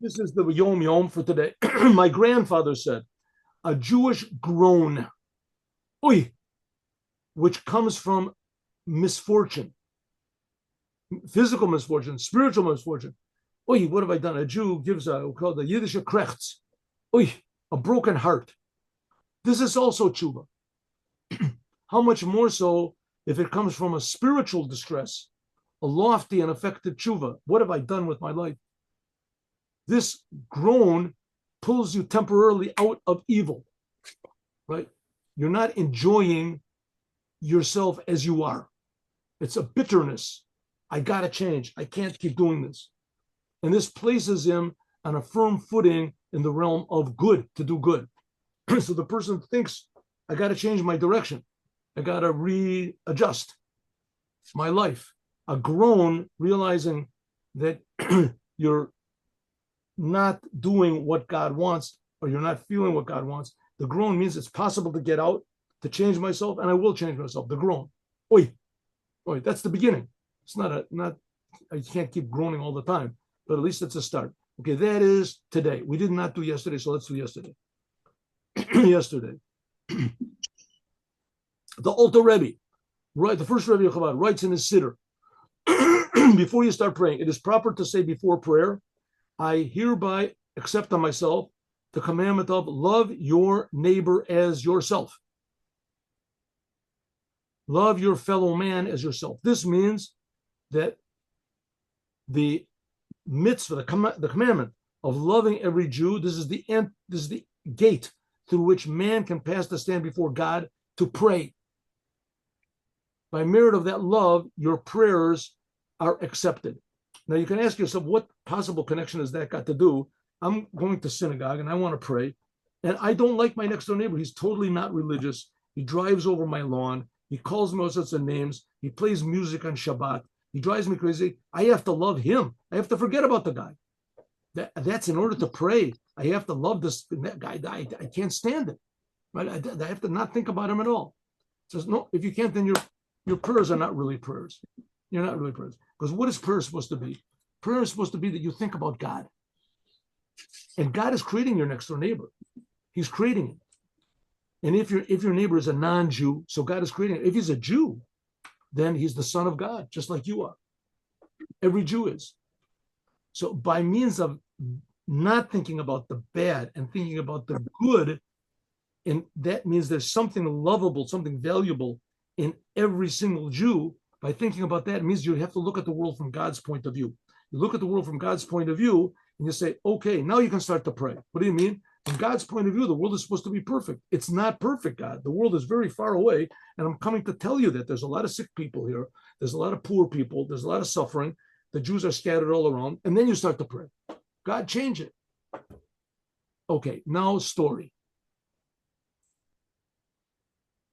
This is the HaYom Yom for today. My grandfather said, a Jewish groan, oy, which comes from misfortune, physical misfortune, spiritual misfortune. Oy, what have I done? A Jew gives we call the Yiddish krechts, oy, a broken heart. This is also tshuva. How much more so if it comes from a spiritual distress, a lofty and effective tshuva. What have I done with my life? This groan pulls you temporarily out of evil, right? You're not enjoying yourself as you are. It's a bitterness. I got to change. I can't keep doing this. And this places him on a firm footing in the realm of good, to do good. So the person thinks, I got to change my direction. I got to readjust my life. A groan, realizing that you're not doing what God wants, or you're not feeling what God wants. The groan means it's possible to get out, to change myself, and I will change myself. The groan. Oi, oi, that's the beginning. It's not I can't keep groaning all the time, but at least it's a start. Okay, that is today. We did not do yesterday, so let's do yesterday. Yesterday. The Alter Rebbe, right, the first Rebbe of Chabad, writes in his Siddur, before you start praying, it is proper to say before prayer, I hereby accept on myself the commandment of love your neighbor as yourself. Love your fellow man as yourself. This means that the mitzvah, the commandment of loving every Jew, this is the gate through which man can pass to stand before God to pray. By merit of that love, your prayers are accepted. Now you can ask yourself, what possible connection has that got to do? I'm going to synagogue and I want to pray, and I don't like my next door neighbor. He's totally not religious. He drives over my lawn. He calls me all sorts of names. He plays music on Shabbat. He drives me crazy. I have to love him. I have to forget about the guy. That's in order to pray. I have to love this guy. I can't stand it. Right? I have to not think about him at all. Says no. If you can't, then your prayers are not really prayers. You're not really prayers. Because what is prayer supposed to be? Prayer is supposed to be that you think about God. And God is creating your next door neighbor. He's creating him. And if your neighbor is a non-Jew, so God is creating him. If he's a Jew, then he's the son of God, just like you are. Every Jew is. So by means of not thinking about the bad and thinking about the good, and that means there's something lovable, something valuable in every single Jew. By thinking about that, it means you have to look at the world from God's point of view. You look at the world from God's point of view, and you say, okay, now you can start to pray. What do you mean? From God's point of view, the world is supposed to be perfect. It's not perfect, God. The world is very far away, and I'm coming to tell you that there's a lot of sick people here. There's a lot of poor people. There's a lot of suffering. The Jews are scattered all around, and then you start to pray. God, change it. Okay, now story.